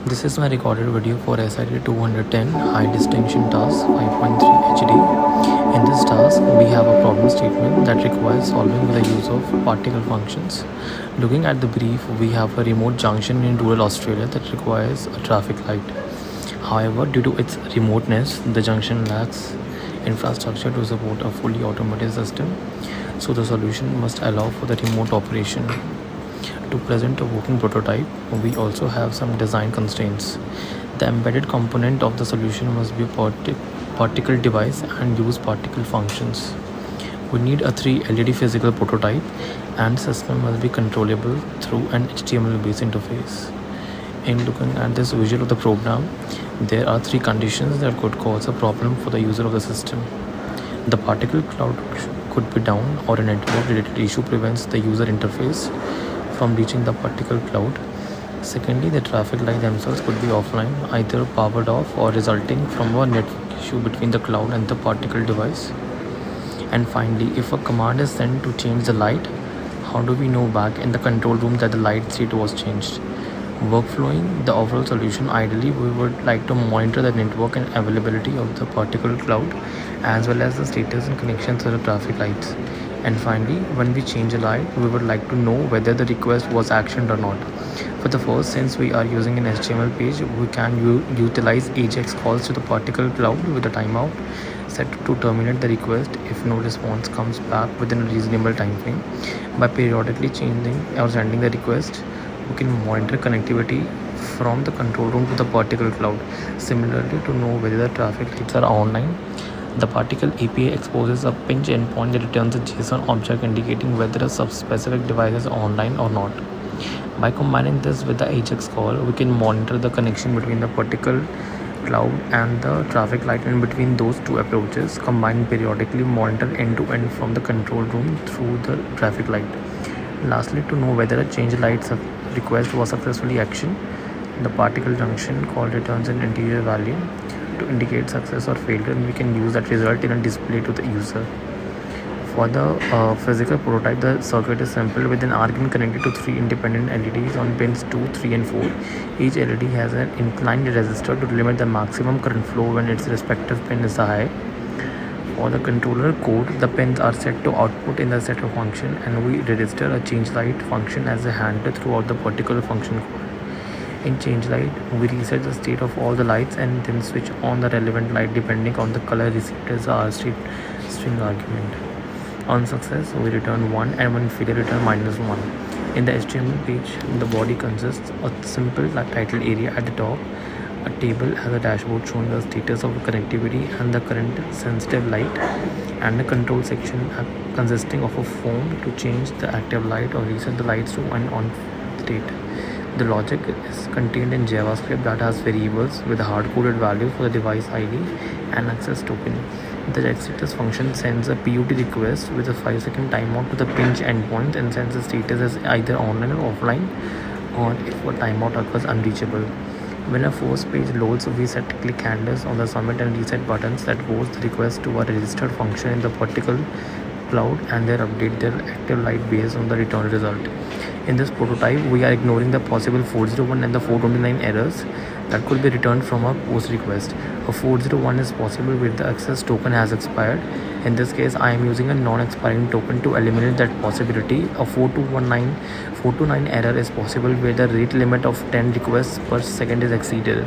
This is my recorded video for SID 210 High Distinction Task 5.3 HD. In this task, we have a problem statement that requires solving with the use of particle functions. Looking at the brief, we have a remote junction in rural Australia that requires a traffic light. However, due to its remoteness, the junction lacks infrastructure to support a fully automated system, so the solution must allow for the remote operation. To present a working prototype, we also have some design constraints. The embedded component of the solution must be a particle device and use particle functions. We need a 3 LED physical prototype, and system must be controllable through an HTML-based interface. In looking at this visual of the program, there are 3 conditions that could cause a problem for the user of the system. The particle cloud could be down, or a network-related issue prevents the user interface from reaching the particle cloud. Secondly, the traffic light themselves could be offline, either powered off or resulting from a network issue between the cloud and the particle device. And finally, if a command is sent to change the light, how do we know back in the control room that the light state was changed? Workflowing the overall solution, ideally we would like to monitor the network and availability of the particle cloud, as well as the status and connections to the traffic lights. And finally, when we change a light, we would like to know whether the request was actioned or not. For the first, since we are using an HTML page, we can utilize AJAX calls to the particle cloud with a timeout set to terminate the request if no response comes back within a reasonable time frame. By periodically changing or sending the request, we can monitor connectivity from the control room to the particle cloud. Similarly, to know whether the traffic lights are online, the particle API exposes a pinch endpoint that returns a JSON object indicating whether a specific device is online or not. By combining this with the AJAX call, we can monitor the connection between the particle cloud and the traffic light, and between those two approaches, combine periodically monitor end-to-end from the control room through the traffic light. Lastly, to know whether a change light request was successfully actioned, the particle junction call returns an integer value to indicate success or failure, and we can use that result in a display to the user. For the physical prototype, the circuit is simple with an argand connected to 3 independent LEDs on pins 2, 3 and 4. Each LED has an inclined resistor to limit the maximum current flow when its respective pin is high. For the controller code, the pins are set to output in the setter function, and we register a change light function as a handler throughout the particular function code. In change light, we reset the state of all the lights and then switch on the relevant light depending on the color received as our string argument. On success, we return 1, and when failure, return -1. In the HTML page, the body consists of a simple title area at the top, a table as a dashboard showing the status of the connectivity and the current sensitive light, and a control section consisting of a form to change the active light or reset the lights to an on state. The logic is contained in JavaScript that has variables with hard-coded values for the device ID and access token. The getStatus function sends a PUT request with a 5-second timeout to the pinch endpoint and sends the status as either online or offline, or if a timeout occurs, unreachable. When a force page loads, we set click handlers on the submit and reset buttons that force the request to a registered function in the particle cloud, and then update their active light based on the return result. In this prototype, we are ignoring the possible 401 and the 429 errors that could be returned from a post request. A 401 is possible where the access token has expired. In this case, I am using a non-expiring token to eliminate that possibility. A 429 error is possible where the rate limit of 10 requests per second is exceeded.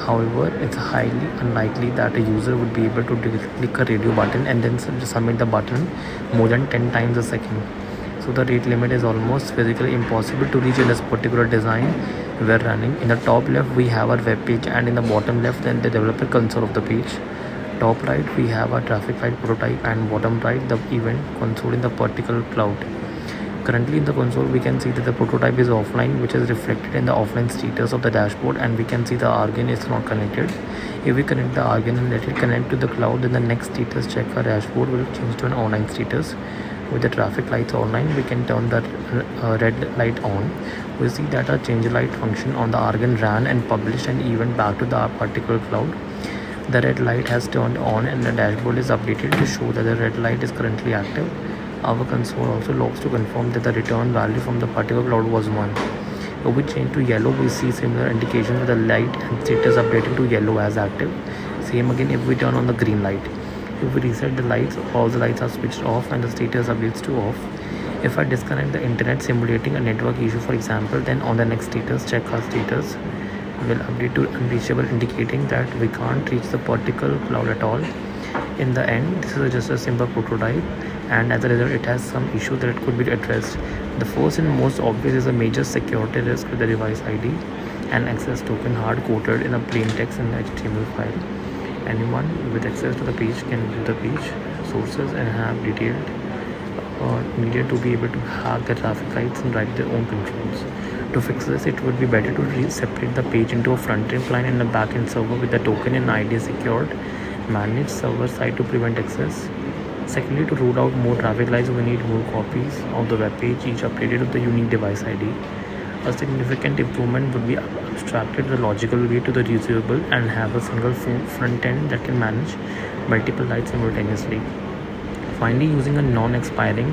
However, it's highly unlikely that a user would be able to click a radio button and then submit the button more than 10 times a second. So the rate limit is almost physically impossible to reach in this particular design we're running. In the top left, we have our web page, and in the bottom left, then the developer console of the page. Top right, we have our traffic light prototype, and bottom right, the event console in the particle cloud. Currently in the console, we can see that the prototype is offline, which is reflected in the offline status of the dashboard, and we can see the argand is not connected. If we connect the argand and let it connect to the cloud, then the next status check our dashboard will change to an online status. With the traffic lights online, we can turn the red light on. We see that our change light function on the argand ran and published an event back to the particle cloud. The red light has turned on and the dashboard is updated to show that the red light is currently active. Our console also logs to confirm that the return value from the particle cloud was 1. If we change to yellow, we see similar indication with the light and status updating to yellow as active. Same again if we turn on the green light. If we reset the lights, all the lights are switched off and the status updates to off. If I disconnect the internet simulating a network issue, for example, then on the next status, check our status will update to unreachable, indicating that we can't reach the particle cloud at all. In the end, this is just a simple prototype, and as a result it has some issue that could be addressed. The first and most obvious is a major security risk with the device ID and access token hard coded in a plain text in the HTML file. Anyone with access to the page can view the page sources and have detailed needed to be able to hack the traffic lights and write their own controls. To fix this, it would be better to separate the page into a front-end client and a back-end server with the token and ID secured, manage server side to prevent access. Secondly, to roll out more traffic lights, we need more copies of the web page, each updated with the unique device ID. A significant improvement would be abstracted the logical way to the reusable and have a single front end that can manage multiple lights simultaneously. Finally, using a non-expiring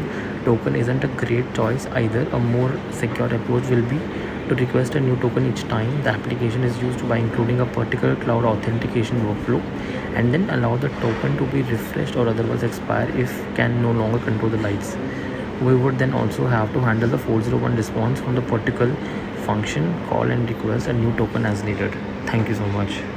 token isn't a great choice either. A more secure approach will be to request a new token each time the application is used by including a particular cloud authentication workflow, and then allow the token to be refreshed or otherwise expire if can no longer control the lights. We would then also have to handle the 401 response from the particular function call and request a new token as needed. Thank you so much.